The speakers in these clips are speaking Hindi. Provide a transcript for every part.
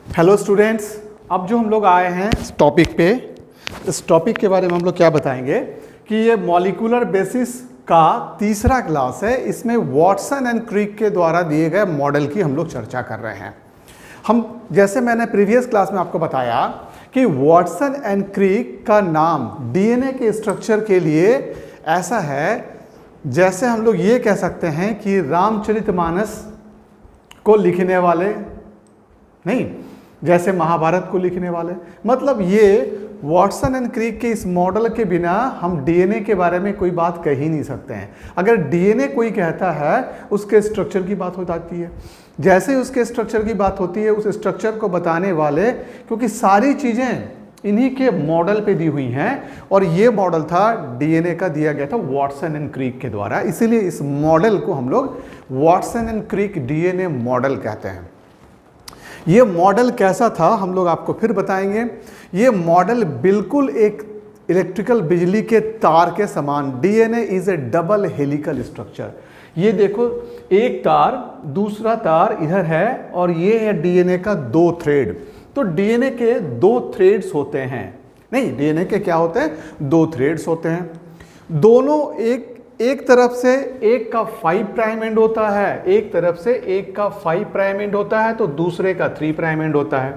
हेलो स्टूडेंट्स, अब जो हम लोग आए हैं इस टॉपिक पे, इस टॉपिक के बारे में हम लोग क्या बताएंगे कि ये मॉलिक्यूलर बेसिस का तीसरा क्लास है। इसमें वॉटसन एंड क्रिक के द्वारा दिए गए मॉडल की हम लोग चर्चा कर रहे हैं। हम जैसे मैंने प्रीवियस क्लास में आपको बताया कि वॉटसन एंड क्रिक का नाम डीएनए के स्ट्रक्चर के लिए ऐसा है जैसे हम लोग ये कह सकते हैं कि रामचरितमानस को लिखने वाले नहीं, जैसे महाभारत को लिखने वाले। मतलब ये वॉटसन एंड क्रिक के इस मॉडल के बिना हम डीएनए के बारे में कोई बात कह ही नहीं सकते हैं। अगर डीएनए कोई कहता है उसके स्ट्रक्चर की बात हो जाती है। जैसे ही उसके स्ट्रक्चर की बात होती है, उस स्ट्रक्चर को बताने वाले, क्योंकि सारी चीज़ें इन्हीं के मॉडल पे दी हुई हैं और ये मॉडल था डीएनए का, दिया गया था वॉटसन एंड क्रिक के द्वारा। इसीलिए इस मॉडल को हम लोग Watson and Crick DNA model कहते हैं। ये मॉडल कैसा था हम लोग आपको फिर बताएंगे। ये मॉडल बिल्कुल एक इलेक्ट्रिकल बिजली के तार के समान, DNA is A double helical structure. ये देखो, एक तार, दूसरा तार इधर है और ये है डीएनए का दो थ्रेड। तो डीएनए के दो थ्रेड्स होते हैं, नहीं डीएनए के क्या होते हैं, दो थ्रेड्स होते हैं। दोनों एक तरफ से एक का 5 प्राइम एंड होता है, एक तरफ से एक का 5 प्राइम एंड होता है, तो दूसरे का 3 प्राइम एंड होता है।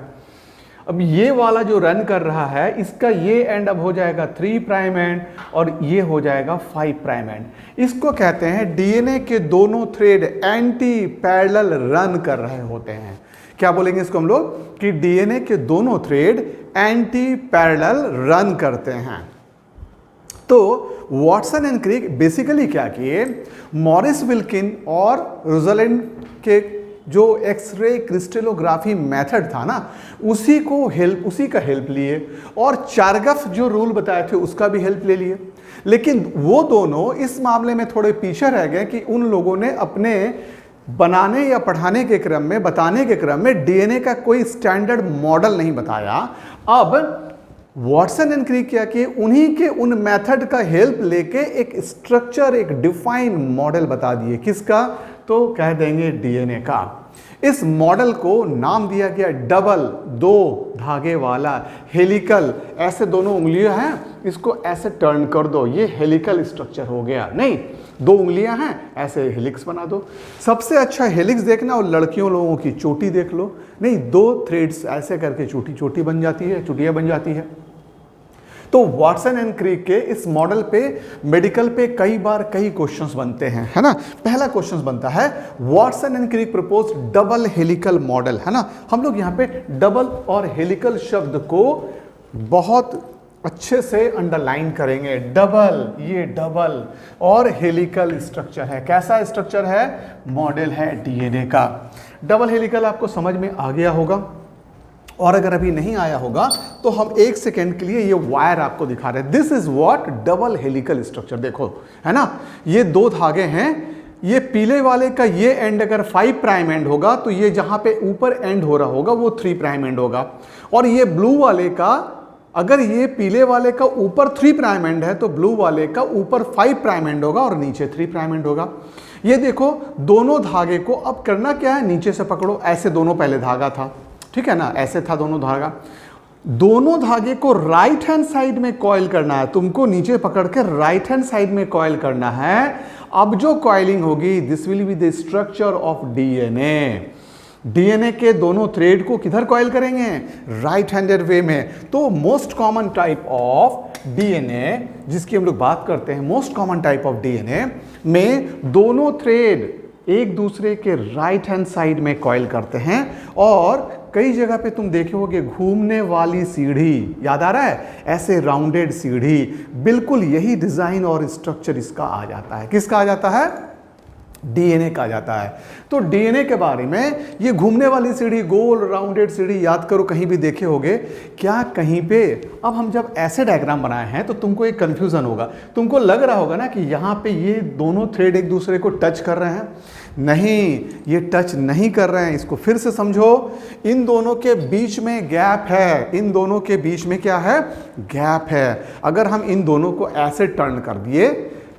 अब ये वाला जो रन कर रहा है, इसका ये एंड अब हो जाएगा 3 प्राइम एंड और ये हो जाएगा 5 प्राइम एंड। इसको कहते हैं डीएनए के दोनों थ्रेड एंटी पैरेलल रन कर रहे होते हैं। क्या बोलेंगे इसको हम लोग कि डीएनए के दोनों थ्रेड एंटी पैरेलल रन करते हैं। तो वॉटसन एंड क्रिक बेसिकली क्या किए, मॉरिस विल्किन और रोजालिंड के जो एक्सरे क्रिस्टलोग्राफी मेथड था ना, उसी का हेल्प लिए और चारगफ जो रूल बताए थे उसका भी हेल्प ले लिए। लेकिन वो दोनों इस मामले में थोड़े पीछे रह गए कि उन लोगों ने अपने बनाने या पढ़ाने के क्रम में, बताने के क्रम में डीएनए का कोई स्टैंडर्ड मॉडल नहीं बताया। अब वॉटसन एंड क्रिक क्या किए, उन्हीं के उन मेथड का हेल्प लेके एक स्ट्रक्चर, एक डिफाइन मॉडल बता दिए। किसका, तो कह देंगे डीएनए का। इस मॉडल को नाम दिया गया डबल, दो धागे वाला हेलिकल। ऐसे दोनों उंगलियां हैं, इसको ऐसे टर्न कर दो, ये हेलिकल स्ट्रक्चर हो गया। नहीं, दो उंगलियां हैं, ऐसे हेलिक्स बना दो। सबसे अच्छा हेलिक्स देखना और लड़कियों लोगों की चोटी देख लो। नहीं, दो थ्रेड्स ऐसे करके चोटी बन जाती है, चुटिया बन जाती है। तो वॉटसन एंड क्रिक के इस मॉडल पे मेडिकल पे कई बार कई क्वेश्चंस बनते हैं, है ना। पहला क्वेश्चन बनता है Watson and Crick propose double helical model, है ना। हम लोग यहाँ पे डबल और हेलिकल शब्द को बहुत अच्छे से अंडरलाइन करेंगे। डबल, ये डबल और हेलिकल स्ट्रक्चर है। कैसा स्ट्रक्चर है, मॉडल है डीएनए का। डबल हेलिकल आपको समझ में आ गया होगा, और अगर अभी नहीं आया होगा तो हम एक सेकेंड के लिए ये वायर आपको दिखा रहे हैं। This is what double helical structure. देखो, है ना, ये दो धागे हैं। ये पीले वाले का ये एंड अगर 5 प्राइम एंड होगा तो ये जहां पे ऊपर एंड हो रहा होगा वो 3 प्राइम एंड होगा। और ये ब्लू वाले का, अगर ये पीले वाले का ऊपर 3 प्राइम एंड है तो ब्लू वाले का ऊपर 5 प्राइम एंड होगा और नीचे 3 प्राइम एंड होगा। ये देखो, दोनों धागे को अब करना क्या है, नीचे से पकड़ो। ऐसे दोनों पहले धागा था, ठीक है ना, ऐसे था दोनों धागा। दोनों धागे को राइट हैंड साइड में कॉइल करना है। तुमको नीचे पकड़ के राइट हैंड साइड में कॉइल करना है। अब जो कॉइलिंग होगी, this will be the structure of DNA. DNA के दोनों थ्रेड को किधर कॉइल करेंगे, राइट हैंडेड वे में। तो most common type of DNA जिसकी हम लोग बात करते हैं, most common type of DNA में दोनों थ्रेड एक दूसरे के राइट हैंड साइड में कॉइल करते हैं। और कई जगह पे तुम देखे होगे घूमने वाली सीढ़ी, याद आ रहा है, ऐसे राउंडेड सीढ़ी, बिल्कुल यही डिजाइन और स्ट्रक्चर इसका आ जाता है। किसका आ जाता है, डीएनए का आ जाता है। तो डीएनए के बारे में ये घूमने वाली सीढ़ी, गोल राउंडेड सीढ़ी, याद करो कहीं भी देखे होगे क्या, कहीं पे। अब हम जब ऐसे डायग्राम बनाए हैं तो तुमको एक कंफ्यूजन होगा, तुमको लग रहा होगा ना कि यहाँ पे ये दोनों थ्रेड एक दूसरे को टच कर रहे हैं। नहीं, ये टच नहीं कर रहे हैं। इसको फिर से समझो, इन दोनों के बीच में गैप है। इन दोनों के बीच में क्या है, गैप है। अगर हम इन दोनों को ऐसे टर्न कर दिए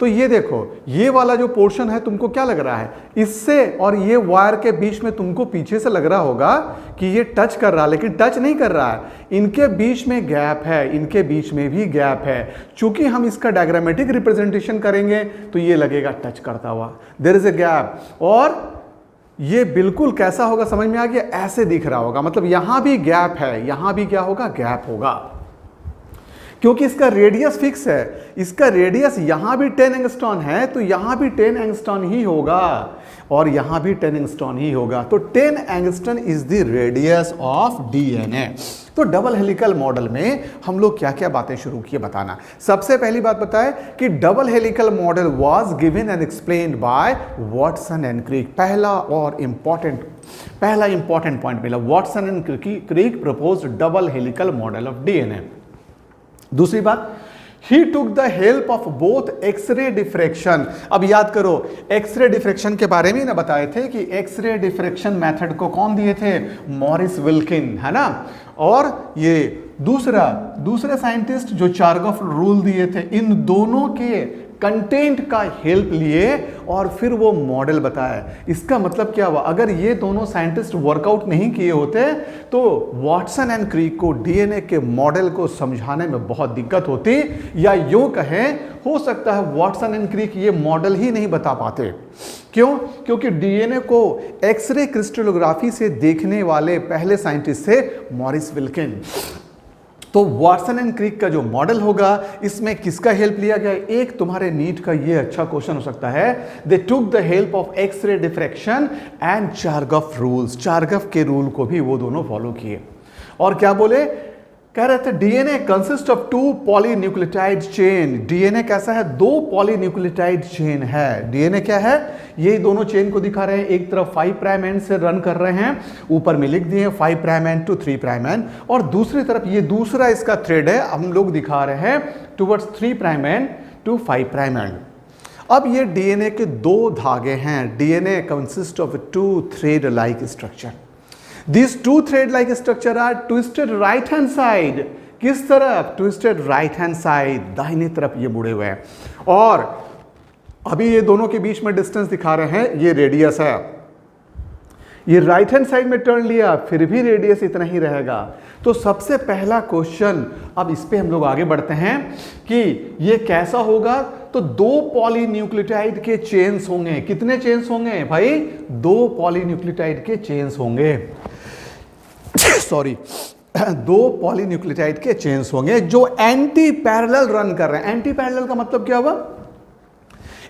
तो ये देखो, ये वाला जो पोर्शन है तुमको क्या लग रहा है, इससे और ये वायर के बीच में तुमको पीछे से लग रहा होगा कि ये टच कर रहा है, लेकिन टच नहीं कर रहा है। इनके बीच में गैप है, इनके बीच में भी गैप है। चूंकि हम इसका डायग्रामेटिक रिप्रेजेंटेशन करेंगे तो ये लगेगा टच करता हुआ, देयर इज ए गैप। और ये बिल्कुल कैसा होगा, समझ में आ गया, ऐसे दिख रहा होगा, मतलब यहां भी गैप है, यहां भी क्या होगा, गैप होगा, क्योंकि इसका रेडियस फिक्स है। इसका रेडियस यहां भी 10 एंगस्ट्रॉन है तो यहां भी 10 एंगस्ट्रॉन ही होगा और यहां भी 10 एंगस्ट्रॉन ही होगा। तो 10 angstrom is the radius of DNA. तो डबल हेलिकल मॉडल में हम लोग क्या क्या बातें शुरू किए बताना। सबसे पहली बात बताए कि double helical model was given and explained by Watson and Crick. पहला इंपॉर्टेंट पॉइंट मिला, Watson and Crick proposed double helical model of DNA. दूसरी बात, he took the help of both X-ray diffraction. अब याद करो, एक्सरे डिफ्रैक्शन के बारे में ना बताए थे कि एक्सरे डिफ्रैक्शन मेथड को कौन दिए थे, मॉरिस विल्किन, है ना। और ये दूसरे साइंटिस्ट जो चारगॉफ रूल दिए थे, इन दोनों के कंटेंट का हेल्प लिए और फिर वो मॉडल बताया। इसका मतलब क्या हुआ, अगर ये दोनों साइंटिस्ट वर्कआउट नहीं किए होते तो वॉटसन एंड क्रिक को डीएनए के मॉडल को समझाने में बहुत दिक्कत होती, या यूं कहें हो सकता है वॉटसन एंड क्रिक ये मॉडल ही नहीं बता पाते। क्यों? क्योंकि डीएनए को एक्सरे क्रिस्टलोग्राफी से देखने वाले पहले साइंटिस्ट थे मॉरिस विल्किन। तो वॉटसन एंड क्रिक का जो मॉडल होगा, इसमें किसका हेल्प लिया गया? एक तुम्हारे नीट का ये अच्छा क्वेश्चन हो सकता है, they took the help of X-ray diffraction and Chargaff rules. Chargaff के रूल को भी वो दोनों फॉलो किए। और क्या बोले, कह रहे थे DNA consist of 2 polynucleotide chain. DNA कैसा है, 2 पॉलीन्यूक्लियोटाइड चेन है। डीएनए क्या है, ये दोनों चेन को दिखा रहे हैं। एक तरफ 5 प्राइम एंड से रन कर रहे हैं, ऊपर में लिख दिए 5 prime end to 3 prime end, और दूसरी तरफ ये दूसरा इसका थ्रेड है, हम लोग दिखा रहे हैं towards 3 prime end to 5 prime end. अब ये डीएनए के 2 धागे हैं। DNA consist of 2 thread like structure. These 2 thread-like structure are twisted right hand side। किस तरफ? Twisted right hand side, दाहिनी तरफ ये मुड़े हुए हैं। और अभी ये दोनों के बीच में डिस्टेंस दिखा रहे हैं, ये रेडियस है। ये राइट हैंड साइड में टर्न लिया, फिर भी रेडियस इतना ही रहेगा। तो सबसे पहला क्वेश्चन, अब इस पे हम लोग आगे बढ़ते हैं कि ये कैसा होगा। तो 2 पॉलीन्यूक्लियोटाइड के चेन्स होंगे। कितने चेन्स होंगे भाई? 2 पॉलीन्यूक्लियोटाइड के चेन्स होंगे। सॉरी, 2 पॉलीन्यूक्लियोटाइड के चेन्स होंगे जो एंटी पैरेलल रन कर रहे हैं। एंटी पैरेलल का मतलब क्या हुआ?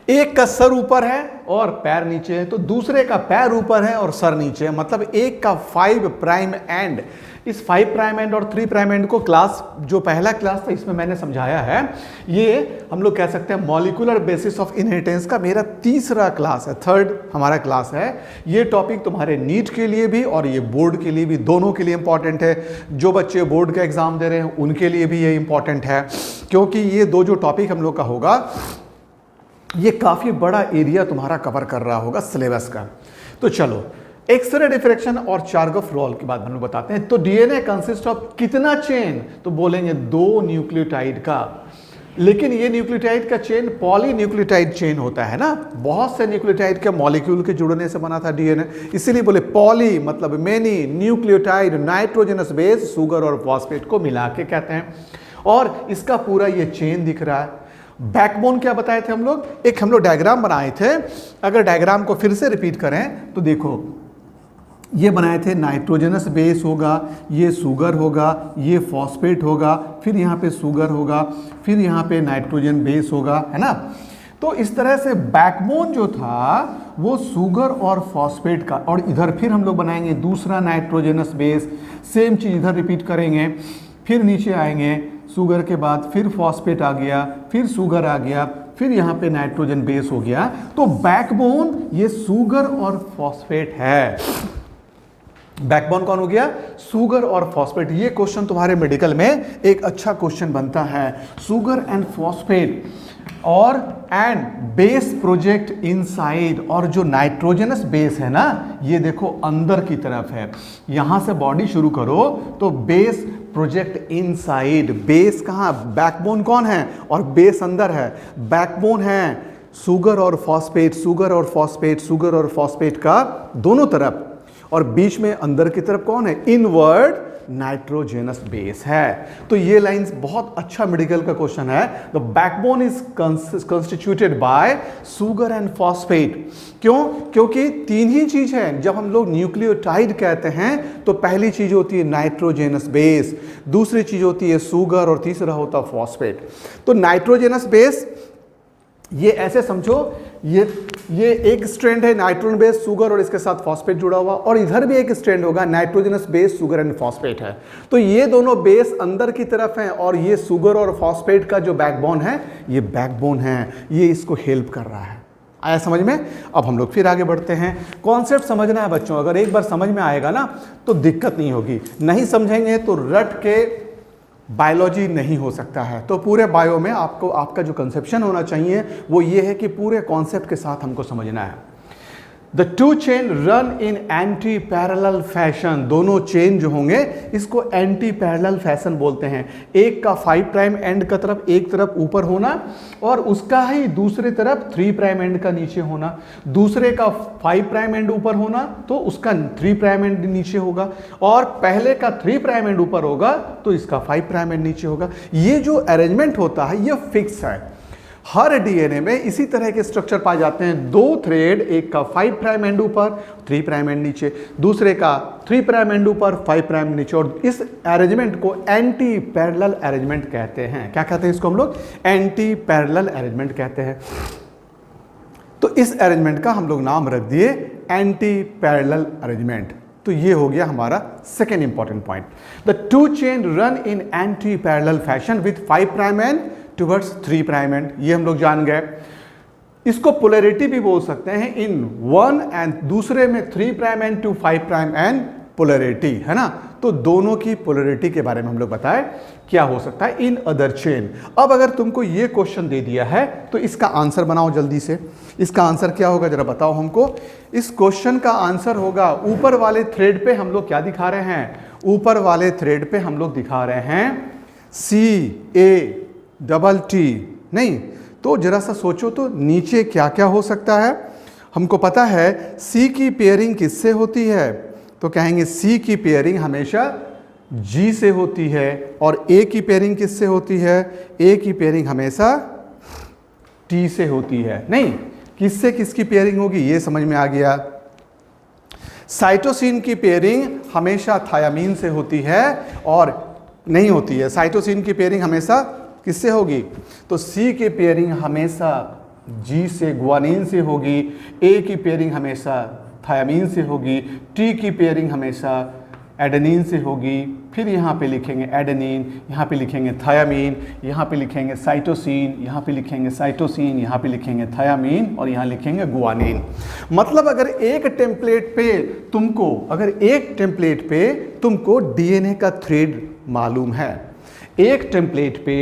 एक का सर ऊपर है और पैर नीचे है, तो दूसरे का पैर ऊपर है और सर नीचे है। मतलब एक का 5 प्राइम एंड, इस 5 प्राइम एंड और 3 प्राइम एंड को क्लास, जो पहला क्लास था इसमें मैंने समझाया है, ये हम लोग कह सकते हैं मॉलिक्यूलर बेसिस ऑफ इनहेरिटेंस का मेरा तीसरा क्लास है, 3rd हमारा क्लास है। ये टॉपिक तुम्हारे नीट के लिए भी और ये बोर्ड के लिए भी, दोनों के लिए इंपॉर्टेंट है। जो बच्चे बोर्ड का एग्जाम दे रहे हैं उनके लिए भी ये इंपॉर्टेंट है, क्योंकि ये दो जो टॉपिक हम लोग का होगा, ये काफी बड़ा एरिया तुम्हारा कवर कर रहा होगा सिलेबस का। तो चलो, एक्सरे डिफ्रैक्शन और चारगॉफ रूल के बाद हम लोग बताते हैं। तो डीएनए कंसिस्ट ऑफ कितना चेन? तो बोलेंगे 2 न्यूक्लियोटाइड का। लेकिन ये न्यूक्लियोटाइड का चेन पॉलीन्यूक्लियोटाइड चेन होता है ना, बहुत से न्यूक्लियोटाइड के मॉलिक्यूल के जुड़ने से बना था डीएनए, इसीलिए बोले पॉली मतलब many, nucleotide nitrogenous base, sugar और फॉस्फेट को मिला के कहते हैं। और इसका पूरा ये चेन दिख रहा है। बैकबोन क्या बताए थे हम लोग? एक हम लोग डायग्राम बनाए थे। अगर डायग्राम को फिर से रिपीट करें तो देखो, ये बनाए थे नाइट्रोजनस बेस होगा, ये शुगर होगा, ये फॉस्फेट होगा, फिर यहाँ पे शुगर होगा, फिर यहाँ पे नाइट्रोजन बेस होगा, है ना। तो इस तरह से बैकबोन जो था वो शुगर और फॉस्फेट का, और इधर फिर हम लोग बनाएंगे दूसरा नाइट्रोजनस बेस, सेम चीज़ इधर रिपीट करेंगे। फिर नीचे आएंगे, शुगर के बाद फिर फॉस्फेट आ गया, फिर शुगर आ गया, फिर यहाँ पे नाइट्रोजन बेस हो गया। तो बैकबोन ये शुगर और फॉस्फेट है। बैकबोन कौन हो गया? शुगर और फॉस्फेट। ये क्वेश्चन तुम्हारे मेडिकल में एक अच्छा क्वेश्चन बनता है। शुगर एंड फॉस्फेट और एंड बेस प्रोजेक्ट इनसाइड, और जो नाइट्रोजनस बेस है ना ये देखो अंदर की तरफ है, यहां से बॉडी शुरू करो तो बेस प्रोजेक्ट इनसाइड। बेस कहाँ, बैकबोन कौन है और बेस अंदर है। बैकबोन है शुगर और फॉस्फेट, शुगर और फॉस्फेट, शुगर और फॉस्फेट का दोनों तरफ, और बीच में अंदर की तरफ कौन है, इनवर्ड नाइट्रोजनस बेस है। तो ये लाइंस बहुत अच्छा मेडिकल का क्वेश्चन है। The backbone is constituted bye sugar and phosphate. क्यों? क्योंकि तीन ही चीज है। जब हम लोग न्यूक्लियोटाइड कहते हैं तो पहली चीज होती है नाइट्रोजनस बेस, दूसरी चीज होती है शुगर, और तीसरा होता है फॉस्फेट। तो नाइट्रोजनस बेस ये ऐसे समझो, ये एक स्ट्रैंड है नाइट्रोजन बेस शुगर और इसके साथ फॉस्फेट जुड़ा हुआ, और इधर भी एक स्ट्रैंड होगा nitrogenous base sugar and phosphate है। तो ये दोनों बेस अंदर की तरफ हैं, और ये शुगर और फॉस्फेट का जो बैकबोन है ये बैकबोन है, ये इसको हेल्प कर रहा है। आया समझ में? अब हम लोग फिर आगे बढ़ते हैं। कॉन्सेप्ट समझना है बच्चों, अगर एक बार समझ में आएगा ना तो दिक्कत नहीं होगी, नहीं समझेंगे तो रट के बायोलॉजी नहीं हो सकता है। तो पूरे बायो में आपको आपका जो कंसेप्शन होना चाहिए वो ये है कि पूरे कॉन्सेप्ट के साथ हमको समझना है। The two chain run in anti parallel fashion. दोनों चेन जो होंगे इसको एंटी पैरेलल फैशन बोलते हैं। एक का 5 प्राइम एंड का तरफ एक तरफ ऊपर होना, और उसका ही दूसरे तरफ 3 प्राइम एंड का नीचे होना। दूसरे का 5 प्राइम एंड ऊपर होना तो उसका 3 प्राइम एंड नीचे होगा, और पहले का 3 प्राइम एंड ऊपर होगा तो इसका 5 प्राइम एंड नीचे होगा। ये जो अरेंजमेंट होता है ये फिक्स है। हर डीएनए में इसी तरह के स्ट्रक्चर पाए जाते हैं। दो थ्रेड, एक का 5 प्राइम एंड ऊपर 3 प्राइम एंड नीचे, दूसरे का 3 प्राइम एंड ऊपर 5 प्राइम नीचे, और इस अरेंजमेंट को एंटी पैरेलल अरेंजमेंट कहते हैं। क्या कहते हैं इसको हम लोग? एंटी पैरेलल अरेंजमेंट कहते हैं। तो इस अरेंजमेंट का हम लोग नाम रख दिए एंटी पैरेलल अरेंजमेंट। तो ये हो गया हमारा second important point. The two chain run in anti parallel fashion with 5 prime and towards 3 prime and, ये हम लोग जान गए। इसको पोलैरिटी भी बोल सकते हैं, इन वन एंड दूसरे में 3 prime end to 5 prime end polarity, है ना। तो दोनों की पोलैरिटी के बारे में हम लोग बताएं क्या हो सकता है इन अदर चेन। अब अगर तुमको ये क्वेश्चन दे दिया है तो इसका आंसर बनाओ जल्दी से। इसका आंसर क्या होगा जरा बताओ हमको। इस क्वेश्चन का आंसर होगा, ऊपर वाले थ्रेड पे हम लोग क्या दिखा रहे हैं, ऊपर वाले थ्रेड पे हम लोग दिखा रहे हैं CA डबल T, नहीं तो जरा सा सोचो तो नीचे क्या क्या हो सकता है। हमको पता है C की पेयरिंग किससे होती है, तो कहेंगे C की पेयरिंग हमेशा G से होती है, और A की पेयरिंग किससे होती है, A की पेयरिंग हमेशा T से होती है। नहीं, किससे किसकी पेयरिंग होगी ये समझ में आ गया। साइटोसिन की पेयरिंग हमेशा थायामीन से होती है, और नहीं होती है, साइटोसिन की पेयरिंग हमेशा किससे होगी, तो C की पेयरिंग हमेशा G से ग्वानिन से होगी, A की पेयरिंग हमेशा थायामीन से होगी, T की पेयरिंग हमेशा एडेनिन से होगी। फिर यहाँ पे लिखेंगे एडेनिन, यहाँ पे लिखेंगे थायामीन, यहाँ पे लिखेंगे साइटोसिन, यहाँ पे लिखेंगे साइटोसिन, यहाँ पे लिखेंगे थायामीन, और यहाँ लिखेंगे ग्वानिन। मतलब अगर एक टेम्पलेट पे तुमको डीएनए का थ्रेड मालूम है, एक टेम्पलेट पे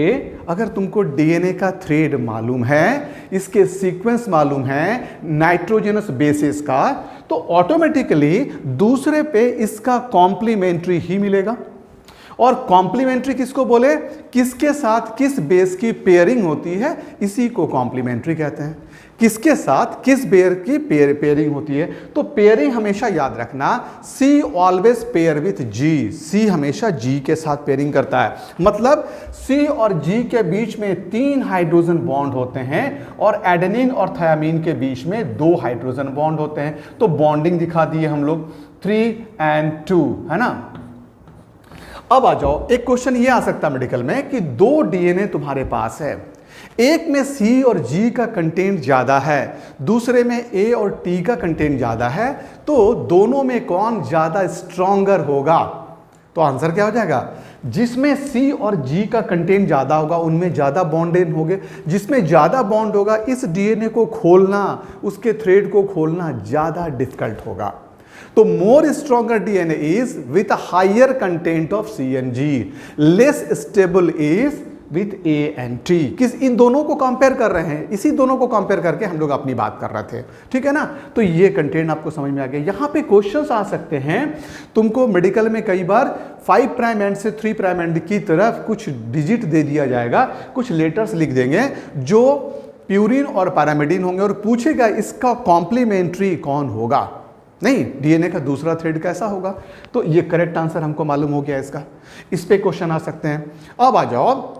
अगर तुमको डीएनए का थ्रेड मालूम है, इसके सीक्वेंस मालूम है नाइट्रोजनस बेसिस का, तो ऑटोमेटिकली दूसरे पे इसका कॉम्प्लीमेंट्री ही मिलेगा। और कॉम्प्लीमेंट्री किसको बोले, किसके साथ किस बेस की पेयरिंग होती है, इसी को कॉम्प्लीमेंट्री कहते हैं। किसके साथ किस बेर की पेयरिंग होती है, तो पेयरिंग हमेशा याद रखना, C always pair with G, C हमेशा G के साथ पेयरिंग करता है। मतलब C और G के बीच में 3 हाइड्रोजन बॉन्ड होते हैं, और एडेनिन और थायामीन के बीच में 2 हाइड्रोजन बॉन्ड होते हैं। तो बॉन्डिंग दिखा दिए हम लोग 3 and 2, है ना। अब आ जाओ, एक क्वेश्चन ये आ सकता है मेडिकल में कि 2 डीएनए तुम्हारे पास है, एक में C और G का कंटेंट ज्यादा है, दूसरे में A और T का कंटेंट ज्यादा है, तो दोनों में कौन ज्यादा स्ट्रॉन्गर होगा, तो आंसर क्या हो जाएगा, जिसमें C और G का कंटेंट ज्यादा होगा उनमें ज्यादा बॉन्डेड होंगे। जिसमें ज्यादा बॉन्ड होगा इस डीएनए को खोलना, उसके थ्रेड को खोलना ज्यादा डिफिकल्ट होगा। तो more stronger DNA is with higher content of C and G, less stable is with A and T. किस इन दोनों को कंपेयर कर रहे हैं, इसी दोनों को कंपेयर करके हम लोग अपनी बात कर रहे थे, ठीक है ना। तो ये कंटेंट आपको समझ में आ गया। यहाँ पे क्वेश्चंस आ सकते हैं, तुमको मेडिकल में कई बार 5 प्राइम एंड से 3 प्राइम एंड की तरफ कुछ डिजिट दे दिया जाएगा, कुछ लेटर्स लिख देंगे जो प्यूरिन और पैरामिडिन होंगे और पूछेगा इसका कॉम्प्लीमेंट्री कौन होगा, नहीं डीएनए का दूसरा थ्रेड कैसा होगा। तो ये करेक्ट आंसर हमको मालूम हो गया इसका, इस पे क्वेश्चन आ सकते हैं। अब आ जाओ,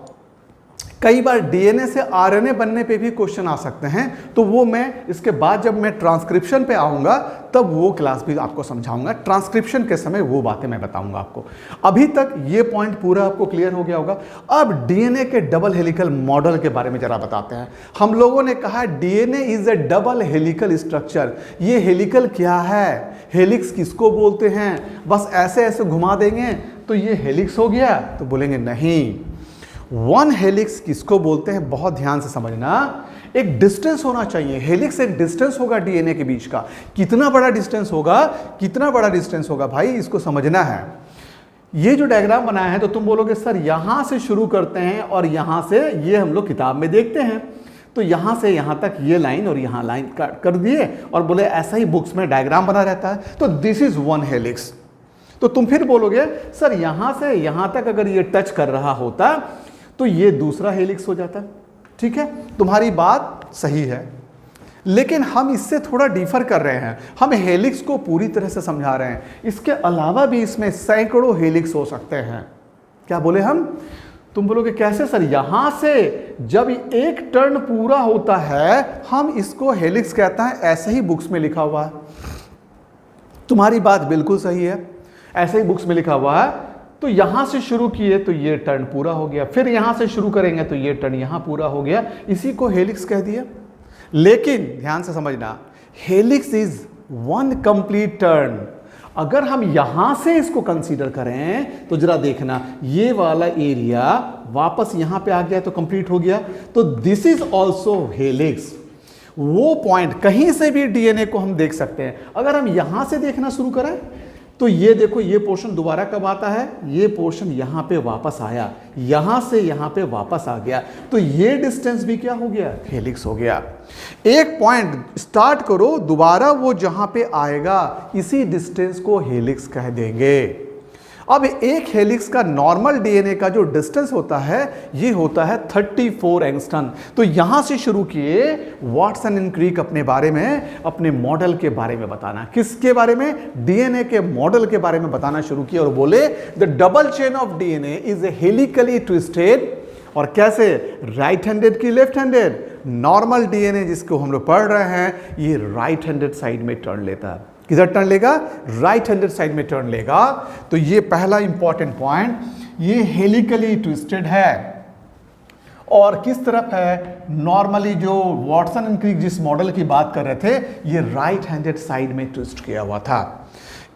कई बार डीएनए से आरएनए बनने पे भी क्वेश्चन आ सकते हैं, तो वो मैं इसके बाद जब मैं ट्रांसक्रिप्शन पे आऊँगा तब वो क्लास भी आपको समझाऊंगा, ट्रांसक्रिप्शन के समय वो बातें मैं बताऊंगा आपको। अभी तक ये पॉइंट पूरा आपको क्लियर हो गया होगा। अब डीएनए के डबल हेलिकल मॉडल के बारे में जरा बताते हैं। हम लोगों ने कहा DNA is A double helical structure. ये हेलिकल क्या है, हेलिक्स किसको बोलते हैं, बस ऐसे ऐसे घुमा देंगे तो ये हेलिक्स हो गया, तो बोलेंगे नहीं। वन हेलिक्स किसको बोलते हैं, बहुत ध्यान से समझना। एक डिस्टेंस होना चाहिए, हेलिक्स एक डिस्टेंस होगा डीएनए के बीच का। कितना बड़ा डिस्टेंस होगा, कितना बड़ा डिस्टेंस होगा भाई, इसको समझना है। ये जो डायग्राम बनाया है तो तुम बोलोगे सर यहां से शुरू करते हैं और यहां से, ये हम लोग किताब में देखते हैं, तो यहां से यहां तक ये लाइन और यहां लाइन कर दिए और बोले ऐसा ही बुक्स में डायग्राम बना रहता है, तो दिस इज वन हेलिक्स। तो तुम फिर बोलोगे सर यहां से यहां तक अगर ये टच कर रहा होता तो ये दूसरा हेलिक्स हो जाता। ठीक है, तुम्हारी बात सही है, लेकिन हम इससे थोड़ा डिफर कर रहे हैं। हम हेलिक्स को पूरी तरह से समझा रहे हैं, इसके अलावा भी इसमें सैकड़ों हेलिक्स हो सकते हैं। क्या बोले हम, तुम बोलोगे कैसे सर, यहां से जब एक टर्न पूरा होता है हम इसको हेलिक्स कहते हैं, ऐसे ही बुक्स में लिखा हुआ है। तुम्हारी बात बिल्कुल सही है, ऐसे ही बुक्स में लिखा हुआ है। तो यहां से शुरू किए तो ये टर्न पूरा हो गया, फिर यहां से शुरू करेंगे तो ये टर्न यहां पूरा हो गया, इसी को हेलिक्स कह दिया। लेकिन ध्यान से समझना, helix is one complete turn. अगर हम यहां से इसको कंसीडर करें तो जरा देखना, ये वाला एरिया वापस यहां पे आ गया तो कंप्लीट हो गया, तो दिस इज ऑल्सो हेलिक्स। वो पॉइंट कहीं से भी डीएनए को हम देख सकते हैं। अगर हम यहां से देखना शुरू करें तो ये देखो, ये पोर्शन दोबारा कब आता है, ये पोर्शन यहां पे वापस आया, यहां से यहां पे वापस आ गया, तो ये डिस्टेंस भी क्या हो गया, हेलिक्स हो गया। एक पॉइंट स्टार्ट करो, दोबारा वो जहां पे आएगा इसी डिस्टेंस को हेलिक्स कह देंगे। अब एक हेलिक्स का नॉर्मल डीएनए का जो डिस्टेंस होता है ये होता है 34 एंगस्ट्रॉम। तो यहां से शुरू किए वाटसन एंड क्रिक अपने बारे में, अपने मॉडल के बारे में बताना। किसके बारे में, डीएनए के मॉडल के बारे में बताना शुरू किया और बोले the double chain of DNA is a helically twisted. और कैसे, राइट हैंडेड की लेफ्ट हैंडेड। नॉर्मल डीएनए जिसको हम लोग पढ़ रहे हैं ये राइट हैंडेड साइड में टर्न लेता है। किधर टर्न लेगा, राइट हैंडेड साइड में टर्न लेगा। तो ये पहला इंपॉर्टेंट पॉइंट, ये हेलिकली ट्विस्टेड है। और किस तरफ है, नॉर्मली जो वाटसन एंड क्रिक जिस मॉडल की बात कर रहे थे ये राइट हैंडेड साइड में ट्विस्ट किया हुआ था।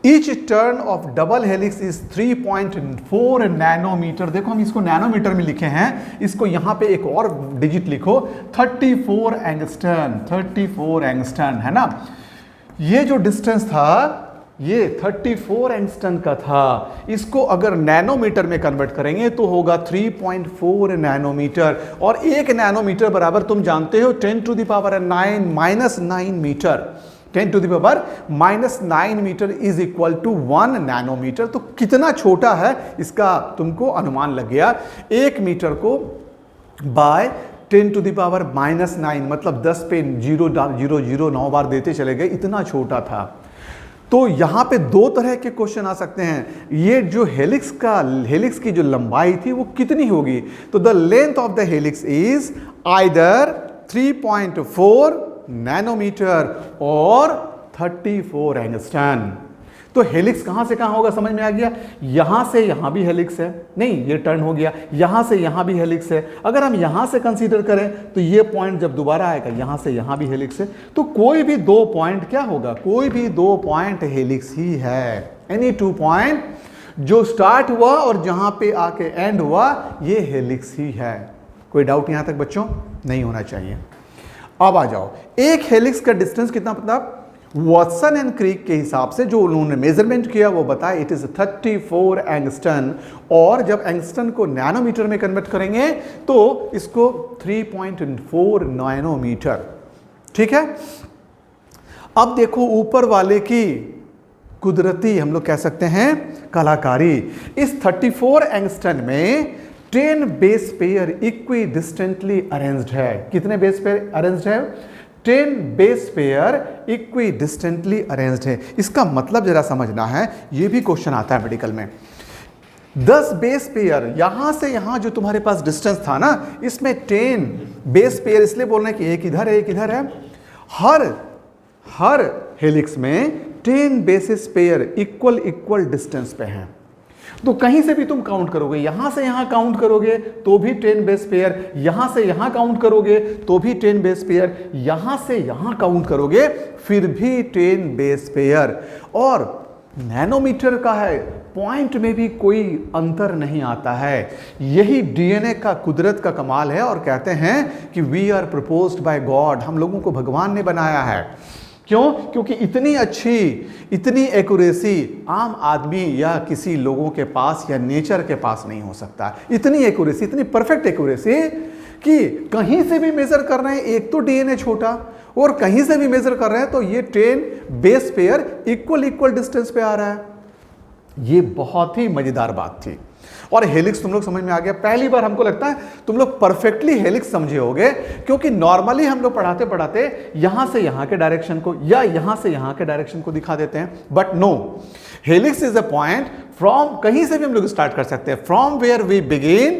Each turn of double helix is 3.4 nanometre. देखो हम इसको नैनोमीटर में लिखे हैं, इसको यहां पे एक और डिजिट लिखो, 34 एंगस्ट्रॉम। 34 एंगस्ट्रॉम है ना। ये जो डिस्टेंस था ये 34 एंगस्ट्रॉम का था, इसको अगर नैनोमीटर में कन्वर्ट करेंगे तो होगा 3.4 नैनोमीटर। और एक नैनोमीटर बराबर तुम जानते हो 10⁻⁹ metre. 10⁻⁹ metre is equal to 1 nanometre. तो कितना छोटा है इसका तुमको अनुमान लग गया। 1 मीटर को बाय 10⁻⁹, मतलब 10 पे 0.009 बार देते चले गए, इतना छोटा था। तो यहां पे दो तरह के क्वेश्चन आ सकते हैं। ये जो हेलिक्स की जो लंबाई थी वो कितनी होगी, तो the length of the helix is either 3.4 nanometre और 34 एंगस्ट्रॉम। तो हेलिक्स कहां से कहां होगा, समझ में आ गया। यहां से यहां भी हेलिक्स है, नहीं ये टर्न हो गया, यहां से यहां भी हेलिक्स है। अगर हम यहां से कंसीडर करें तो ये पॉइंट जब दोबारा आएगा यहां से यहां भी हेलिक्स है। तो कोई भी 2 पॉइंट क्या होगा, कोई भी 2 पॉइंट हेलिक्स ही है। एनी 2 पॉइंट जो स्टार्ट हुआ और जहां पे आके एंड हुआ ये हेलिक्स ही है। कोई डाउट यहां तक बच्चों नहीं होना चाहिए। अब आ जाओ, एक हेलिक्स का डिस्टेंस कितना, मतलब वॉटसन एंड क्रिक के हिसाब से जो उन्होंने मेजरमेंट किया वो बताया इट इज 34 एंगस्टन, और जब एंगस्टन को नैनोमीटर में कन्वर्ट करेंगे तो इसको 3.4 नैनोमीटर। ठीक है, अब देखो ऊपर वाले की कुदरती हम लोग कह सकते हैं कलाकारी। इस 34 एंगस्टन में 10 base pair equi distantly arranged है। कितने बेस पेयर अरेंज्ड है? 10 base pair equi distantly arranged है। इसका मतलब जरा समझना है, यह भी क्वेश्चन आता है मेडिकल में। 10 बेस पेयर, यहां से यहां जो तुम्हारे पास डिस्टेंस था ना, इसमें 10 बेस पेयर इसलिए बोल रहे हैं कि एक इधर है एक इधर है। हर हेलिक्स में 10 बेसिस पेयर इक्वल डिस्टेंस पे हैं। तो कहीं से भी तुम काउंट करोगे, यहां से यहां काउंट करोगे तो भी 10 बेस पेयर, यहां से यहां काउंट करोगे तो भी 10 बेस पेयर, यहां से यहां काउंट करोगे फिर भी 10 बेस पेयर। और नैनोमीटर का है, पॉइंट में भी कोई अंतर नहीं आता है। यही डीएनए का कुदरत का कमाल है, और कहते हैं कि we are proposed by God, हम लोगों को भगवान ने बनाया है। क्यों? क्योंकि इतनी अच्छी, इतनी एक्यूरेसी आम आदमी या किसी लोगों के पास या नेचर के पास नहीं हो सकता। इतनी एक्यूरेसी, इतनी परफेक्ट एक्यूरेसी कि कहीं से भी मेजर कर रहे हैं, एक तो डीएनए छोटा और कहीं से भी मेजर कर रहे हैं तो ये 10 बेस पेयर इक्वल डिस्टेंस पे आ रहा है। ये बहुत ही मजेदार बात थी। और हेलिक्स तुम लोग समझ में आ गया। पहली बार हमको लगता है तुम लोग परफेक्टली हेलिक्स समझे होगे, क्योंकि नॉर्मली हम लोग पढ़ाते पढ़ाते यहां से यहां के डायरेक्शन को या यहां से यहां के डायरेक्शन को दिखा देते हैं, but no, helix is a point from, कहीं से भी हम लोग स्टार्ट कर सकते हैं, from where we begin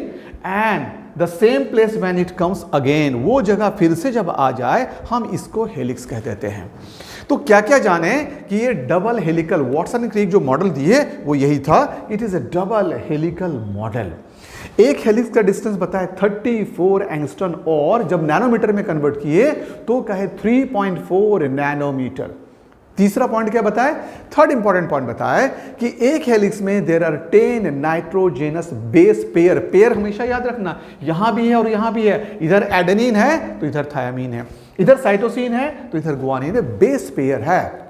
and the same place when it comes again, वो जगह फिर से जब आ जाए हम इसको हेलिक्स कह देते हैं। तो क्या क्या जाने कि ये डबल हेलिकल, वॉटसन क्रिक जो मॉडल दिए वो यही था, it is A double helical model. एक हेलिक्स का डिस्टेंस बताए 34 एंगस्टन, और जब नैनोमीटर में कन्वर्ट किए तो कहे 3.4 नैनोमीटर। तीसरा पॉइंट क्या बताए? थर्ड इंपॉर्टेंट पॉइंट बताए कि एक हेलिक्स में there are 10 nitrogenous base pair. Pair हमेशा याद रखना, यहां भी है और यहां भी है, इधर एडेनिन है तो इधर थायामीन है, इधर साइटोसिन है तो इधर गुआनिन है, बेस पेयर है।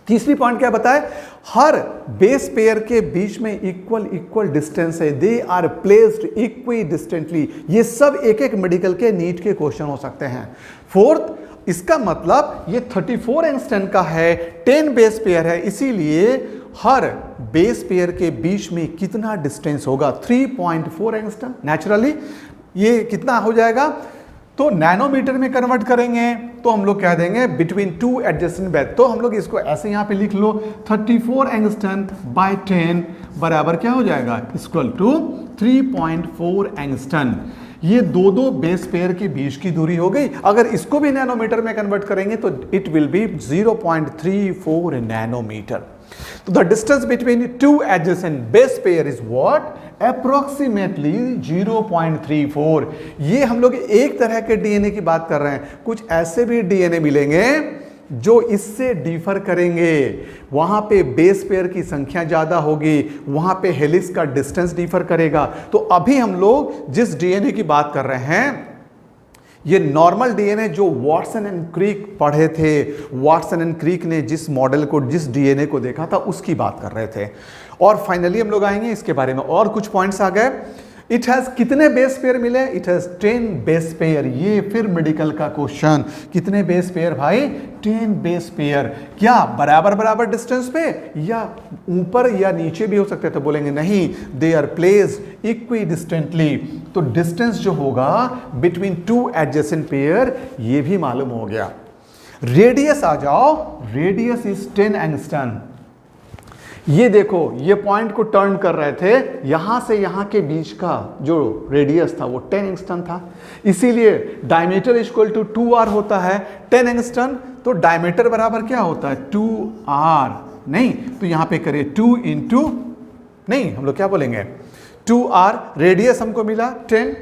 तीसरी पॉइंट क्या बताए? हर बेस पेयर के बीच में इक्वल डिस्टेंस है, they are placed equidistantly. ये सब एक एक मेडिकल के नीट के क्वेश्चन हो सकते हैं। फोर्थ, इसका मतलब ये 34 एंगस्टन का है, 10 बेस पेयर है, इसीलिए हर बेस पेयर के बीच में कितना डिस्टेंस होगा? 3.4 एंगस्टन। नेचुरली ये कितना हो जाएगा? तो नैनोमीटर में कन्वर्ट करेंगे तो हम लोग कह देंगे बिटवीन 2 एडजेसेंट बेस। तो हम लोग इसको ऐसे यहां पे लिख लो, 34 एंगस्टन बाय 10 बराबर क्या हो जाएगा? Equal to 3.4 angstrom. ये दो बेस पेयर के बीच की दूरी हो गई। अगर इसको भी नैनोमीटर में कन्वर्ट करेंगे तो इट विल बी 0.34 नैनोमीटर। तो the distance between 2 adjacent base pair is what? Approximately 0.34। ये हम लोग एक तरह के डीएनए की बात कर रहे हैं, कुछ ऐसे भी डीएनए मिलेंगे जो इससे डिफर करेंगे। वहां पे बेस पेयर की संख्या ज्यादा होगी, वहां पे हेलिक्स का डिस्टेंस डिफर करेगा। तो अभी हम लोग जिस डीएनए की बात कर रहे हैं, ये नॉर्मल डीएनए जो वॉटसन एंड क्रिक पढ़े थे, वॉटसन एंड क्रिक ने जिस मॉडल को, जिस डीएनए को देखा था उसकी बात कर रहे थे। और फाइनली हम लोग आएंगे इसके बारे में, और कुछ पॉइंट्स आ गए। इट हैज कितने बेस पेयर मिले? It has 10 base pair. ये फिर मेडिकल का क्वेश्चन, कितने बेस पेयर भाई? 10 बेस पेयर। क्या बराबर डिस्टेंस पे या ऊपर या नीचे भी हो सकते हैं? तो बोलेंगे नहीं, they are placed equidistantly. तो डिस्टेंस जो होगा बिटवीन 2 एडजेसेंट पेयर ये भी मालूम हो गया। रेडियस आ जाओ, रेडियस इज 10 एंगस्टन। ये देखो, ये पॉइंट को टर्न कर रहे थे, यहां से यहां के बीच का जो रेडियस था वो 10 एंगस्टन था, इसीलिए डायमीटर इक्वल टू 2r होता है। 10 एंगस्टन तो डायमीटर बराबर क्या होता है? 2r। नहीं तो यहां पे करें 2 इंटू, नहीं हम लोग क्या बोलेंगे? 2r। रेडियस हमको मिला 10,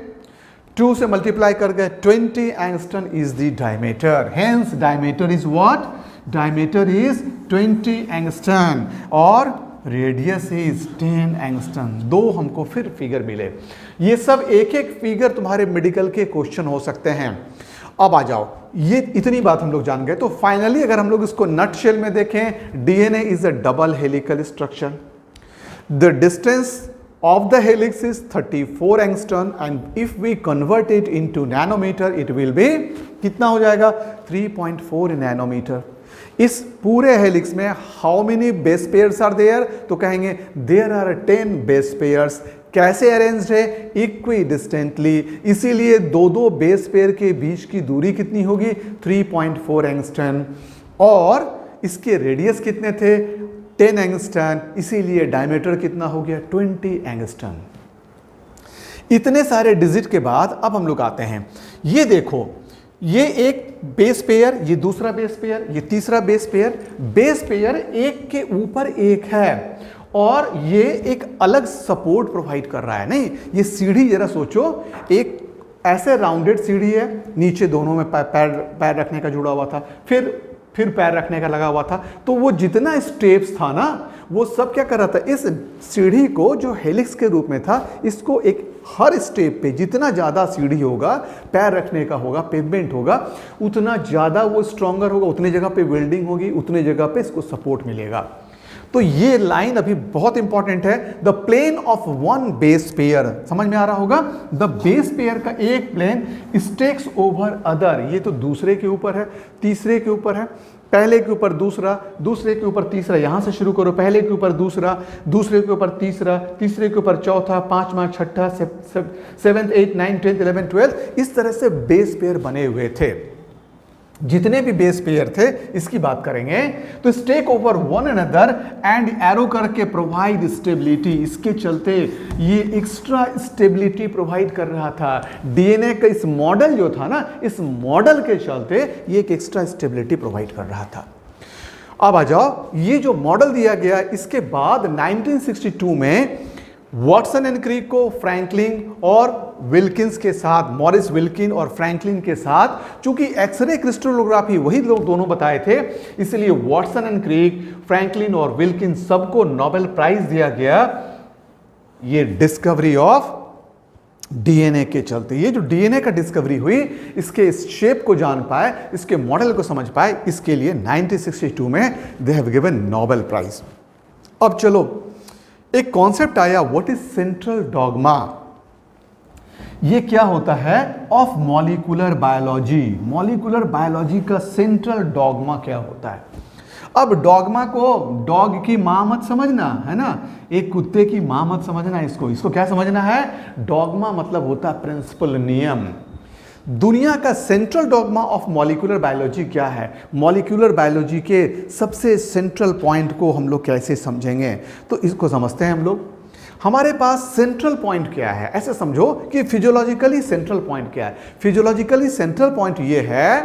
2 से मल्टीप्लाई कर गए 20 angstrom is the diameter. Hence diameter is what? Diameter is 20 angstrom और रेडियस इज 10 एंगस्टन। दो हमको फिर फिगर मिले। ये सब एक एक फिगर तुम्हारे मेडिकल के क्वेश्चन हो सकते हैं। अब आ जाओ, ये इतनी बात हम लोग जान गए। तो फाइनली अगर हम लोग इसको नटशेल में देखें, DNA is a double helical structure. The distance of the helix is 34 angstrom and if we convert it into nanometer it will be कितना हो जाएगा 3.4 नैनोमीटर। इस पूरे हेलिक्स में how many base pairs are there, तो कहेंगे देयर आर 10 बेस पेयर्स। कैसे अरेंज्ड है, इक्वी डिस्टेंटली, इसीलिए दो बेस पेयर के बीच की दूरी कितनी होगी 3.4 एंगस्ट्रम और इसके रेडियस कितने थे 10 एंगस्ट्रम, इसीलिए डायमीटर कितना हो गया 20 एंगस्ट्रम। इतने सारे डिजिट के बाद अब हम लोग आते हैं, ये देखो ये एक बेस पेयर, ये दूसरा बेस पेयर, ये तीसरा बेस पेयर एक के ऊपर एक है और ये एक अलग सपोर्ट प्रोवाइड कर रहा है। नहीं, ये सीढ़ी जरा सोचो, एक ऐसे राउंडेड सीढ़ी है, नीचे दोनों में पैर रखने का जुड़ा हुआ था, फिर पैर रखने का लगा हुआ था, तो वो जितना स्टेप्स था ना वो सब क्या कर रहा था, इस सीढ़ी को जो हेलिक्स के रूप में था इसको एक हर स्टेप पे जितना ज़्यादा सीढ़ी होगा, पैर रखने का होगा, पेवमेंट होगा, उतना ज़्यादा वो स्ट्रॉन्गर होगा, उतनी जगह पे वेल्डिंग होगी, उतनी जगह पे इसको सपोर्ट मिलेगा। तो ये लाइन अभी बहुत इंपॉर्टेंट है, the plane of one base pair, समझ में आ रहा होगा, द बेस पेयर का एक प्लेन स्टेक्स ओवर अदर, ये तो दूसरे के ऊपर है, तीसरे के ऊपर है, पहले के ऊपर दूसरा, दूसरे के ऊपर तीसरा, यहां से शुरू करो, पहले के ऊपर दूसरा, दूसरे के ऊपर तीसरा, तीसरे के ऊपर चौथा, पांचवा, छठा, 7th 8th 9th 10th 11th 12th, इस तरह से बेस पेयर बने हुए थे। जितने भी बेस पेयर थे इसकी बात करेंगे तो stack over one another and एरो करके प्रोवाइड स्टेबिलिटी, इसके चलते ये एक्स्ट्रा स्टेबिलिटी प्रोवाइड कर रहा था। डीएनए का इस मॉडल जो था ना, इस मॉडल के चलते ये एक एक्स्ट्रा स्टेबिलिटी प्रोवाइड कर रहा था। अब आ जाओ, ये जो मॉडल दिया गया, इसके बाद 1962 में वॉटसन एंड क्रिक को फ्रैंकलिन और विल्किंस के साथ, मॉरिस विल्किन और फ्रैंकलिन के साथ, चूंकि एक्सरे क्रिस्टलोग्राफी वही लोग दोनों बताए थे, इसलिए वॉटसन एंड क्रिक, फ्रैंकलिन और विल्किन सबको नोबेल प्राइज दिया गया ये डिस्कवरी ऑफ डीएनए के चलते। ये जो डीएनए का डिस्कवरी हुई, इसके इस शेप को जान पाए, इसके मॉडल को समझ पाए, इसके लिए 1962 में they have given Nobel prize. अब चलो एक कॉन्सेप्ट आया, व्हाट इज सेंट्रल डॉगमा, ये क्या होता है of molecular biology. Molecular biology का सेंट्रल डॉगमा क्या होता है। अब डॉगमा को डॉग की मां मत समझना, है ना, एक कुत्ते की मां मत समझना, इसको क्या समझना है, डॉगमा मतलब होता है प्रिंसिपल, नियम। दुनिया का central dogma of molecular biology क्या है, मॉलिक्यूलर बायोलॉजी के सबसे सेंट्रल पॉइंट को हम लोग कैसे समझेंगे, तो इसको समझते हैं हम लोग। हमारे पास सेंट्रल पॉइंट क्या है, ऐसे समझो कि फिजियोलॉजिकली सेंट्रल पॉइंट क्या है। फिजियोलॉजिकली सेंट्रल पॉइंट ये है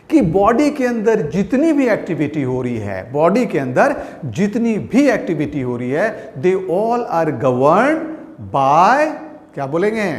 कि बॉडी के अंदर जितनी भी एक्टिविटी हो रही है, बॉडी के अंदर जितनी भी एक्टिविटी हो रही है, they all are governed by, क्या बोलेंगे,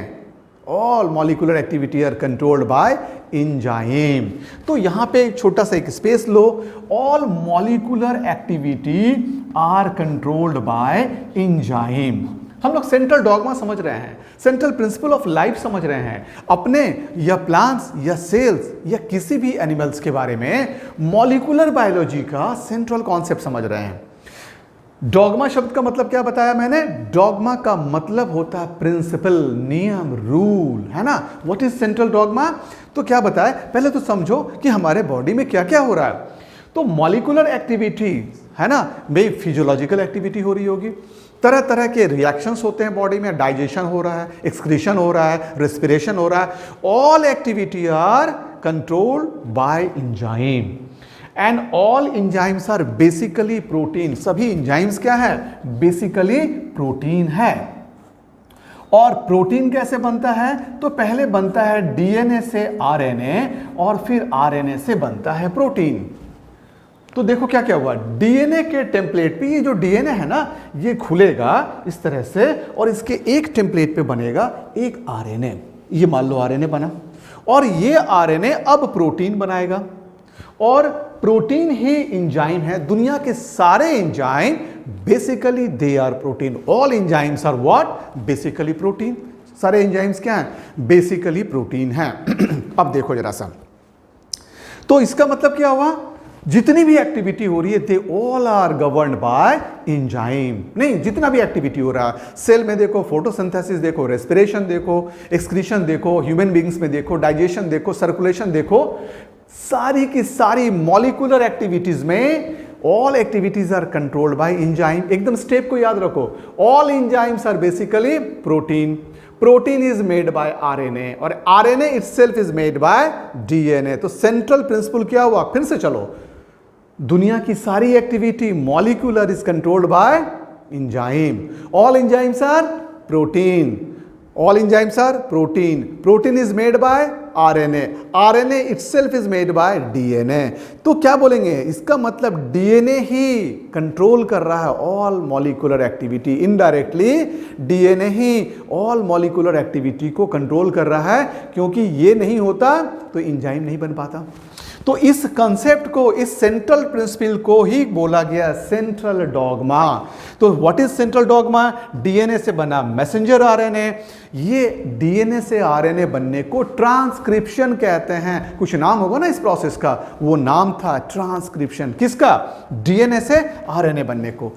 all molecular activity are controlled by enzyme. तो यहां पे एक छोटा सा एक स्पेस लो, all molecular activity are controlled by enzyme. हम लोग सेंट्रल डॉगमा समझ रहे हैं, सेंट्रल प्रिंसिपल ऑफ लाइफ समझ रहे हैं, अपने या प्लांट्स या सेल्स या किसी भी एनिमल्स के बारे में मॉलिक्यूलर बायोलॉजी का सेंट्रल कॉन्सेप्ट समझ रहे हैं। डॉगमा शब्द का मतलब क्या बताया मैंने, डॉगमा का मतलब होता है प्रिंसिपल, नियम, रूल, है ना। व्हाट इज सेंट्रल डॉगमा, तो क्या बताया, पहले तो समझो कि हमारे बॉडी में क्या क्या हो रहा है। तो मॉलिक्यूलर एक्टिविटी, है ना, भाई फिजियोलॉजिकल एक्टिविटी हो रही होगी, तरह तरह के रिएक्शंस होते हैं बॉडी में, डाइजेशन हो रहा है, एक्सक्रीशन हो रहा है, रेस्पिरेशन हो रहा है, all activity are controlled by enzyme and all enzymes are basically protein. सभी एंजाइम्स क्या है, बेसिकली प्रोटीन है। और प्रोटीन कैसे बनता है, तो पहले बनता है डीएनए से आरएनए और फिर आरएनए से बनता है प्रोटीन। तो देखो क्या क्या हुआ, डीएनए के टेम्पलेट पे ये जो डीएनए है ना, ये खुलेगा इस तरह से और इसके एक टेम्पलेट पे बनेगा एक आरएनए। ये मान लो आरएनए बना और ये आरएनए अब प्रोटीन बनाएगा और प्रोटीन ही एंजाइम है। दुनिया के सारे enzyme basically they are protein, all enzymes are what, basically protein. सारे एंजाइम्स क्या हैं, बेसिकली प्रोटीन हैं। अब देखो जरा सा, तो इसका मतलब क्या हुआ, जितनी भी एक्टिविटी हो रही है they all are governed by enzyme. नहीं, जितना भी एक्टिविटी हो रहा है, सेल में देखो फोटोसिंथेसिस देखो, रेस्पिरेशन देखो, एक्सक्रीशन देखो, ह्यूमन बींग्स में देखो, डाइजेशन देखो, सर्कुलेशन देखो, सारी की सारी मॉलिक्यूलर एक्टिविटीज में all activities are controlled by enzyme. एकदम स्टेप को याद रखो, all enzymes are basically protein, protein is made by RNA और RNA itself is made by DNA. तो सेंट्रल प्रिंसिपल क्या हुआ, फिर से चलो, दुनिया की सारी activity molecular is controlled by enzyme. All enzymes are protein, all enzymes are protein, protein is made by RNA, RNA itself is made by DNA. तो क्या बोलेंगे, इसका मतलब डीएनए ही कंट्रोल कर रहा है all molecular activity, indirectly DNA ही ऑल मॉलिक्यूलर एक्टिविटी को कंट्रोल कर रहा है, क्योंकि ये नहीं होता तो एंजाइम नहीं बन पाता। तो इस कंसेप्ट को, इस सेंट्रल प्रिंसिपल को ही बोला गया सेंट्रल डॉगमा। तो what is central dogma, DNA से बना मैसेंजर आरएनए, ये डीएनए से आरएनए बनने को ट्रांसक्रिप्शन कहते हैं। कुछ नाम होगा ना इस प्रोसेस का, वो नाम था ट्रांसक्रिप्शन। किसका, डीएनए से आरएनए बनने को।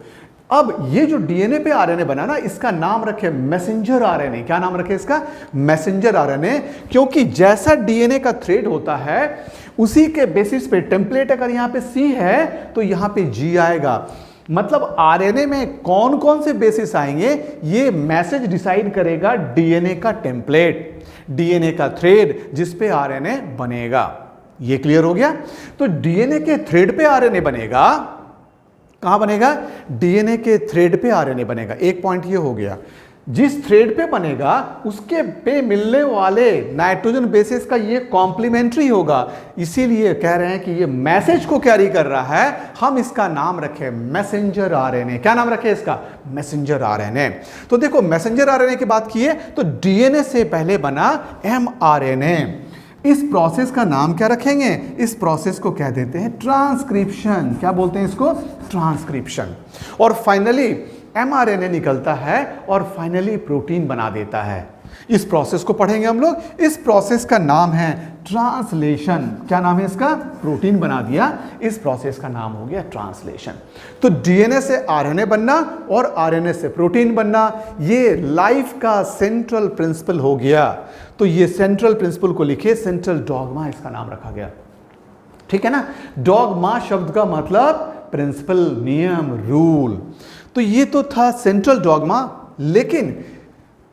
अब ये जो डीएनए पे आरएनए बना ना, इसका नाम रखे मैसेंजर आरएनए। क्या नाम रखे इसका, मैसेंजर आरएनए, क्योंकि जैसा डीएनए का थ्रेड होता है उसी के बेसिस पे, टेम्पलेट अगर यहां पे सी है तो यहां पे जी आएगा। मतलब आरएनए में कौन कौन से बेसिस आएंगे ये मैसेज डिसाइड करेगा डीएनए का टेम्पलेट, डीएनए का थ्रेड जिस पे आरएनए बनेगा। ये क्लियर हो गया। तो डीएनए के थ्रेड पे आरएनए बनेगा, कहां बनेगा, डीएनए के थ्रेड पे आरएनए बनेगा। एक पॉइंट ये हो गया, जिस थ्रेड पे बनेगा उसके पे मिलने वाले नाइट्रोजन बेसिस का ये कॉम्प्लीमेंट्री होगा, इसीलिए कह रहे हैं कि ये मैसेज को कैरी कर रहा है। हम इसका नाम रखें मैसेंजर आरएनए। क्या नाम रखें इसका, मैसेंजर आरएनए। तो देखो मैसेंजर आरएनए की बात की है तो डीएनए से पहले बना एमआरएनए। इस प्रोसेस का नाम क्या रखेंगे, इस प्रोसेस को कह देते हैं ट्रांसक्रिप्शन। क्या बोलते हैं इसको, ट्रांसक्रिप्शन। और फाइनली एमआरएनए निकलता है और फाइनली प्रोटीन बना देता है। इस प्रोसेस को पढ़ेंगे हम लोग। इस प्रोसेस का नाम है ट्रांसलेशन। क्या नाम है इसका, प्रोटीन बना दिया, इस प्रोसेस का नाम हो गया ट्रांसलेशन। तो डीएनए से आरएनए बनना और आरएनए से प्रोटीन बनना, ये लाइफ का सेंट्रल प्रिंसिपल हो गया। तो ये सेंट्रल प्रिंसिपल को लिखे, सेंट्रल डॉगमा इसका नाम रखा गया। ठीक है ना, डॉगमा शब्द का मतलब प्रिंसिपल, नियम, रूल। तो ये तो था सेंट्रल डॉगमा। लेकिन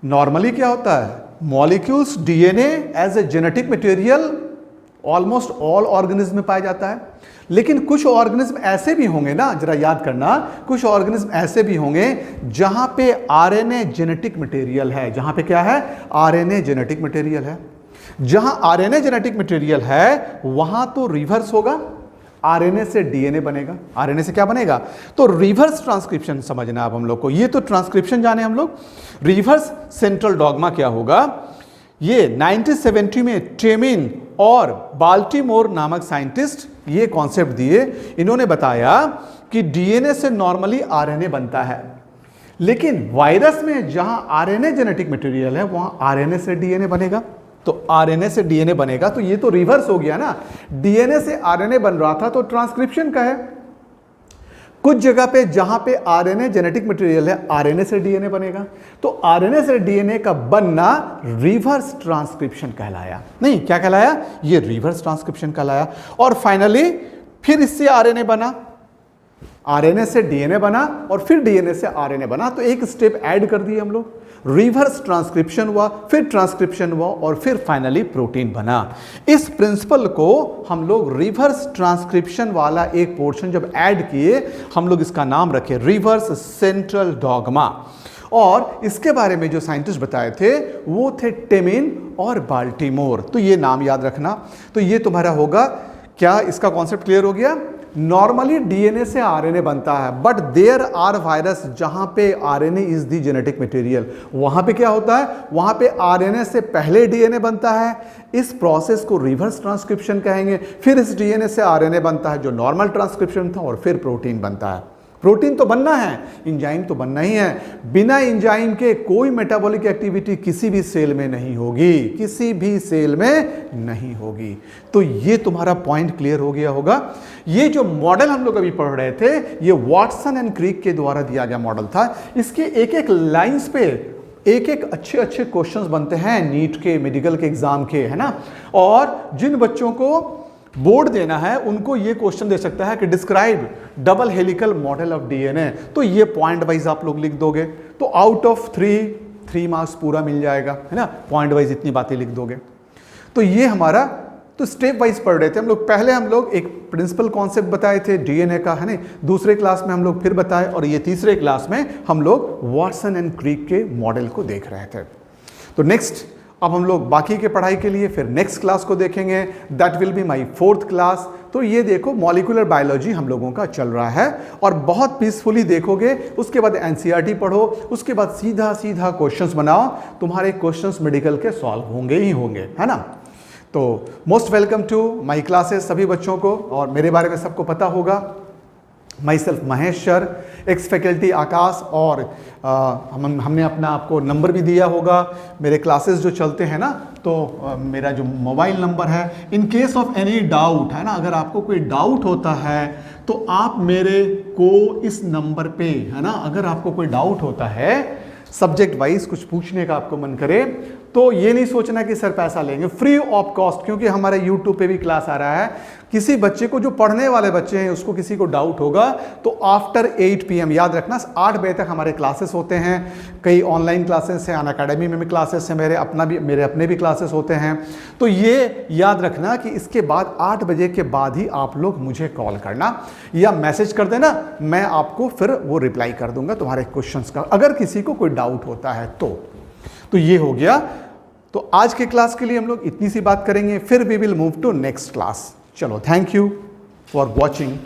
नॉर्मली क्या होता है, molecules DNA as a genetic material almost all organism में पाया जाता है। लेकिन कुछ ऑर्गेनिज्म ऐसे भी होंगे ना, जरा याद करना, कुछ ऑर्गेनिज्म ऐसे भी होंगे जहां पे आरएनए जेनेटिक मटेरियल है। जहां पे क्या है, आरएनए जेनेटिक मटेरियल है। जहां आरएनए जेनेटिक मटेरियल है वहां तो रिवर्स होगा, आरएनए से डीएनए बनेगा। आरएनए से क्या बनेगा, तो रिवर्स ट्रांसक्रिप्शन समझना अब हम लोग को। ये तो ट्रांसक्रिप्शन जाने हम लोग, रिवर्स सेंट्रल डॉगमा क्या होगा। ये 1970 में टेमिन और बाल्टीमोर नामक साइंटिस्ट ये कॉन्सेप्ट दिए। इन्होंने बताया कि डीएनए से नॉर्मली आरएनए बनता है, लेकिन वायरस में जहां आरएनए जेनेटिक मटेरियल है वहां आरएनए से डीएनए बनेगा। तो आरएनए से डीएनए बनेगा, तो ये तो रिवर्स हो गया ना। डीएनए से आरएनए बन रहा था तो ट्रांसक्रिप्शन का है। कुछ जगह पे जहां पे आरएनए जेनेटिक मटेरियल है आरएनए से डीएनए बनेगा, तो आरएनए से डीएनए का बनना रिवर्स ट्रांसक्रिप्शन कहलाया। नहीं, क्या कहलाया, ये रिवर्स ट्रांसक्रिप्शन कहलाया। और फाइनली फिर इससे आरएनए बना, आरएनए से डीएनए बना और फिर डीएनए से आरएनए बना। तो एक स्टेप ऐड कर दिए हम लोग, रिवर्स ट्रांसक्रिप्शन हुआ, फिर ट्रांसक्रिप्शन हुआ और फिर फाइनली प्रोटीन बना। इस प्रिंसिपल को हम लोग रिवर्स ट्रांसक्रिप्शन वाला एक पोर्शन जब ऐड किए, हम लोग इसका नाम रखे रिवर्स सेंट्रल डॉगमा। और इसके बारे में जो साइंटिस्ट बताए थे वो थे टेमिन और बाल्टीमोर। तो ये नाम याद रखना। तो ये तुम्हारा होगा, क्या इसका कॉन्सेप्ट क्लियर हो गया। नॉर्मली डीएनए से आरएनए बनता है, बट देयर आर वायरस जहां पे RNA is the genetic material, वहां पे क्या होता है, वहां पे आरएनए से पहले डीएनए बनता है। इस प्रोसेस को रिवर्स ट्रांसक्रिप्शन कहेंगे। फिर इस डीएनए से आरएनए बनता है जो नॉर्मल ट्रांसक्रिप्शन था, और फिर प्रोटीन बनता है। प्रोटीन तो बनना है, एंजाइम तो बनना ही है। बिना एंजाइम के कोई मेटाबॉलिक एक्टिविटी किसी भी सेल में नहीं होगी, किसी भी सेल में नहीं होगी। तो ये तुम्हारा पॉइंट क्लियर हो गया होगा। ये जो मॉडल हम लोग अभी पढ़ रहे थे, ये वॉटसन एंड क्रिक के द्वारा दिया गया मॉडल था। इसके एक एक लाइंस पे एक एक अच्छे अच्छे क्वेश्चंस बनते हैं नीट के, मेडिकल के एग्जाम के, है ना। और जिन बच्चों को बोर्ड देना है उनको ये क्वेश्चन दे सकता है कि describe double helical model of DNA, तो ये पॉइंट वाइज आप लोग लिख दोगे तो आउट ऑफ 3 मार्क्स पूरा मिल जाएगा, है ना। पॉइंट वाइज इतनी बातें लिख दोगे। तो ये हमारा, तो स्टेप वाइज पढ़ रहे थे हम लोग। पहले हम लोग एक प्रिंसिपल कॉन्सेप्ट बताए थे डीएनए का, है ना। दूसरे क्लास में हम लोग फिर बताए, और ये तीसरे क्लास में हम लोग वॉटसन एंड क्रिक के मॉडल को देख रहे थे। तो नेक्स्ट अब हम लोग बाकी के पढ़ाई के लिए फिर नेक्स्ट क्लास को देखेंगे, that will be my 4th class. तो ये देखो मॉलिक्यूलर बायोलॉजी हम लोगों का चल रहा है, और बहुत पीसफुली देखोगे। उसके बाद एनसीईआरटी पढ़ो, उसके बाद सीधा सीधा क्वेश्चंस बनाओ, तुम्हारे क्वेश्चंस मेडिकल के सॉल्व होंगे ही होंगे, है ना। तो most welcome to my classes सभी बच्चों को। और मेरे बारे में सबको पता होगा, myself Mahesh sir, ex faculty Aakash, और हमने अपना आपको नंबर भी दिया होगा। मेरे क्लासेस जो चलते हैं ना, तो मेरा जो मोबाइल नंबर है, in case of any doubt, है ना, अगर आपको कोई डाउट होता है तो आप मेरे को इस नंबर पे, है ना, अगर आपको कोई डाउट होता है सब्जेक्ट वाइज कुछ पूछने का आपको मन करे, तो ये नहीं सोचना कि सर पैसा लेंगे, फ्री ऑफ कॉस्ट, क्योंकि हमारे यूट्यूब पे भी क्लास आ रहा है। किसी बच्चे को, जो पढ़ने वाले बच्चे हैं, उसको किसी को डाउट होगा तो आफ्टर 8 PM, याद रखना 8 बजे तक हमारे क्लासेस होते हैं। कई ऑनलाइन क्लासेस हैं, अनअकैडमी में भी क्लासेस हैं, मेरे अपने भी क्लासेस होते हैं। तो ये याद रखना कि इसके बाद 8 बजे के बाद ही आप लोग मुझे कॉल करना या मैसेज कर देना, मैं आपको फिर वो रिप्लाई कर दूंगा तुम्हारे क्वेश्चंस का, अगर किसी को कोई डाउट होता है तो ये हो गया। तो आज के क्लास के लिए हम लोग इतनी सी बात करेंगे, फिर we will move to next class. चलो, थैंक यू फॉर वॉचिंग।